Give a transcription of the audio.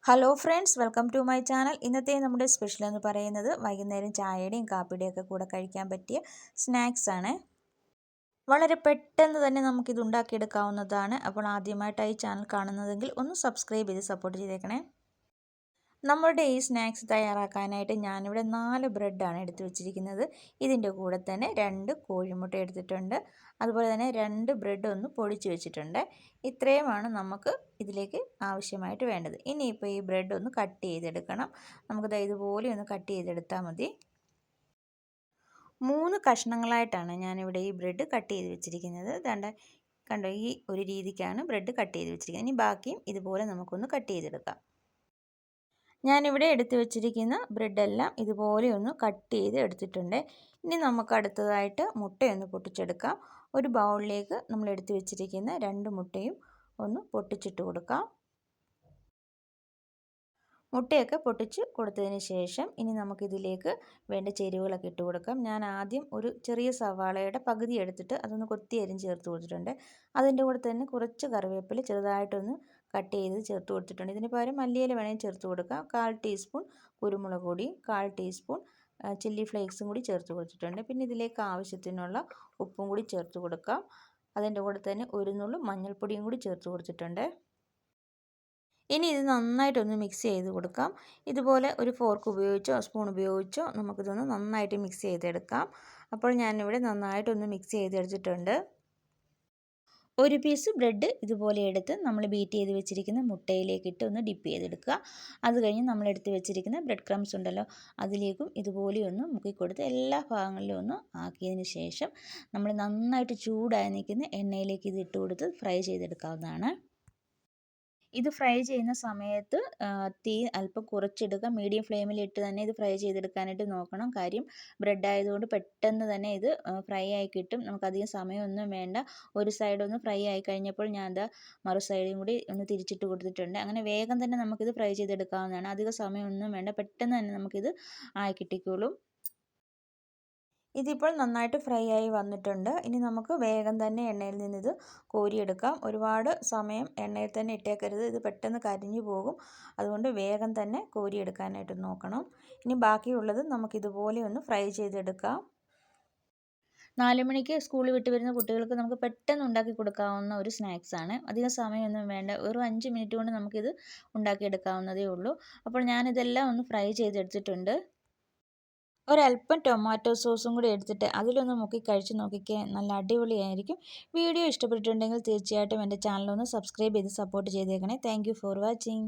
Hello friends, welcome to my channel. ഇന്നത്തെ നമ്മുടെ special എന്ന് പറയുന്നത് വൈകുന്നേരം ചായയുടെയും കാപ്പിയുടെയും ഒക്കെ കൂടെ കഴിക്കാൻ പറ്റിയ സ്നാക്സ് ആണ്. വളരെ പെട്ടെന്ന് തന്നെ നമുക്കിത് ഉണ്ടാക്കിയെടുക്കാവുന്നതാണ്. അപ്പോൾ ആദ്യമായിട്ടായി ചാനൽ കാണുന്നതെങ്കിൽ ഒന്ന് സബ്സ്ക്രൈബ് ചെയ്ത് സപ്പോർട്ട് ചെയ്തേക്കണേ. നമ്മളുടെ ഈ സ്നാക്സ് തയ്യാറാക്കാനായിട്ട് ഞാനിവിടെ 4 ബ്രെഡാണ് എടുത്ത് വെച്ചിരിക്കുന്നത്. ഇതിൻ്റെ കൂടെ തന്നെ 2 കോഴിമുട്ട എടുത്തിട്ടുണ്ട്. അതുപോലെ തന്നെ 2 ബ്രെഡ് ഒന്ന് പൊടിച്ച് വെച്ചിട്ടുണ്ട്. ഇത്രയുമാണ് നമുക്ക് ഇതിലേക്ക് ആവശ്യമായിട്ട് വേണ്ടത്. ഇനിയിപ്പോൾ ഈ ബ്രെഡ് ഒന്ന് കട്ട് ചെയ്തെടുക്കണം. നമുക്കിത് ഇതുപോലെ ഒന്ന് കട്ട് ചെയ്തെടുത്താൽ മതി. 3 കഷ്ണങ്ങളായിട്ടാണ് ഞാനിവിടെ ഈ ബ്രെഡ് കട്ട് ചെയ്ത് വെച്ചിരിക്കുന്നത്. കണ്ടോ, ഈ ഒരു രീതിക്കാണ് ബ്രെഡ് കട്ട് ചെയ്ത് വെച്ചിരിക്കുന്നത്. ഇനി ബാക്കിയും ഇതുപോലെ നമുക്കൊന്ന് കട്ട് ചെയ്തെടുക്കാം. ഞാനിവിടെ എടുത്തു വെച്ചിരിക്കുന്ന ബ്രെഡെല്ലാം ഇതുപോലെ ഒന്ന് കട്ട് ചെയ്ത് എടുത്തിട്ടുണ്ട്. ഇനി നമുക്ക് അടുത്തതായിട്ട് മുട്ടയൊന്ന് പൊട്ടിച്ചെടുക്കാം. ഒരു ബൗളിലേക്ക് നമ്മൾ എടുത്തു വെച്ചിരിക്കുന്ന 2 മുട്ടയും ഒന്ന് പൊട്ടിച്ചിട്ട് കൊടുക്കാം. മുട്ടയൊക്കെ പൊട്ടിച്ച് കൊടുത്തതിന് ശേഷം ഇനി നമുക്കിതിലേക്ക് വേണ്ട ചേരുവകളൊക്കെ ഇട്ട് കൊടുക്കാം. ഞാൻ ആദ്യം ഒരു ചെറിയ സവാളയുടെ പകുതി എടുത്തിട്ട് അതൊന്ന് കൊത്തി അരിഞ്ഞ് ചേർത്ത് കൊടുത്തിട്ടുണ്ട്. അതിൻ്റെ കൂടെ തന്നെ കുറച്ച് കറിവേപ്പില ചെറുതായിട്ടൊന്ന് കട്ട് ചെയ്ത് ചേർത്ത് കൊടുത്തിട്ടുണ്ട്. ഇതിന് പകരം മല്ലിയില വേണമെങ്കിൽ ചേർത്ത് കൊടുക്കാം. 1/4 ടീസ്പൂൺ കുരുമുളക് പൊടി, 1/4 ടീസ്പൂൺ ചില്ലി ഫ്ലേക്സും കൂടി ചേർത്ത് കൊടുത്തിട്ടുണ്ട്. പിന്നെ ഇതിലേക്ക് ആവശ്യത്തിനുള്ള ഉപ്പും കൂടി ചേർത്ത് കൊടുക്കാം. അതിൻ്റെ കൂടെ തന്നെ ഒരു നുള്ളു മഞ്ഞൾപ്പൊടിയും കൂടി ചേർത്ത് കൊടുത്തിട്ടുണ്ട്. ഇനി ഇത് നന്നായിട്ടൊന്ന് മിക്സ് ചെയ്ത് കൊടുക്കാം. ഇതുപോലെ ഒരു ഫോർക്ക് ഉപയോഗിച്ചോ സ്പൂൺ ഉപയോഗിച്ചോ നമുക്കിതൊന്ന് നന്നായിട്ട് മിക്സ് ചെയ്തെടുക്കാം. അപ്പോൾ ഞാനിവിടെ നന്നായിട്ടൊന്ന് മിക്സ് ചെയ്തെടുത്തിട്ടുണ്ട്. ഒരു പീസ് ബ്രെഡ് ഇതുപോലെ എടുത്ത് നമ്മൾ ബീറ്റ് ചെയ്ത് വെച്ചിരിക്കുന്ന മുട്ടയിലേക്ക് ഇട്ട് ഒന്ന് ഡിപ്പ് ചെയ്തെടുക്കുക. അത് കഴിഞ്ഞ് നമ്മൾ എടുത്ത് വെച്ചിരിക്കുന്ന ബ്രെഡ് ക്രംസ് ഉണ്ടല്ലോ, അതിലേക്കും ഇതുപോലെ ഒന്ന് മുക്കിക്കൊടുത്ത് എല്ലാ ഭാഗങ്ങളിലും ഒന്ന് ആക്കിയതിന് ശേഷം നമ്മൾ നന്നായിട്ട് ചൂടായി നിൽക്കുന്ന എണ്ണയിലേക്ക് ഇത് ഇട്ട് കൊടുത്ത് ഫ്രൈ ചെയ്തെടുക്കാവുന്നതാണ്. ഇത് ഫ്രൈ ചെയ്യുന്ന സമയത്ത് തീ അല്പം കുറച്ചിടുക. മീഡിയം ഫ്ലെയിമിലിട്ട് തന്നെ ഇത് ഫ്രൈ ചെയ്തെടുക്കാനായിട്ട് നോക്കണം. കാര്യം ബ്രെഡ് ആയതുകൊണ്ട് പെട്ടെന്ന് തന്നെ ഇത് ഫ്രൈ ആയി കിട്ടും. നമുക്കധികം സമയമൊന്നും വേണ്ട. ഒരു സൈഡ് ഒന്ന് ഫ്രൈ ആയി കഴിഞ്ഞപ്പോൾ ഞാൻ മറു സൈഡും കൂടി ഒന്ന് തിരിച്ചിട്ട് കൊടുത്തിട്ടുണ്ട്. അങ്ങനെ വേഗം തന്നെ നമുക്കിത് ഫ്രൈ ചെയ്തെടുക്കാവുന്നതാണ്. അധികം സമയമൊന്നും വേണ്ട. പെട്ടെന്ന് തന്നെ നമുക്കിത് ആയി കിട്ടിക്കോളും. ഇതിപ്പോൾ നന്നായിട്ട് ഫ്രൈ ആയി വന്നിട്ടുണ്ട്. ഇനി നമുക്ക് വേഗം തന്നെ എണ്ണയിൽ നിന്നിത് കോരിയെടുക്കാം. ഒരുപാട് സമയം എണ്ണയിൽ തന്നെ ഇട്ടേക്കരുത്. ഇത് പെട്ടെന്ന് കരിഞ്ഞു പോകും. അതുകൊണ്ട് വേഗം തന്നെ കോരിയെടുക്കാനായിട്ട് നോക്കണം. ഇനി ബാക്കിയുള്ളത് നമുക്കിതുപോലെ ഒന്ന് ഫ്രൈ ചെയ്തെടുക്കാം. 4 മണിക്ക് സ്കൂളിൽ വിട്ട് വരുന്ന കുട്ടികൾക്ക് നമുക്ക് പെട്ടെന്ന് ഉണ്ടാക്കി കൊടുക്കാവുന്ന ഒരു സ്നാക്സാണ്. അധികം സമയമൊന്നും വേണ്ട. ഒരു 5 മിനിറ്റ് കൊണ്ട് നമുക്കിത് ഉണ്ടാക്കിയെടുക്കാവുന്നതേ ഉള്ളൂ. അപ്പോൾ ഞാനിതെല്ലാം ഒന്ന് ഫ്രൈ ചെയ്തെടുത്തിട്ടുണ്ട്. ഒരല്പം ടൊമാറ്റോ സോസും കൂടി എടുത്തിട്ട് അതിലൊന്ന് മുക്കി കഴിച്ച് നോക്കിക്കേ, നല്ല അടിപൊളിയായിരിക്കും. വീഡിയോ ഇഷ്ടപ്പെട്ടിട്ടുണ്ടെങ്കിൽ തീർച്ചയായിട്ടും എൻ്റെ ചാനലൊന്ന് സബ്സ്ക്രൈബ് ചെയ്ത് സപ്പോർട്ട് ചെയ്തേക്കണേ. Thank you for watching.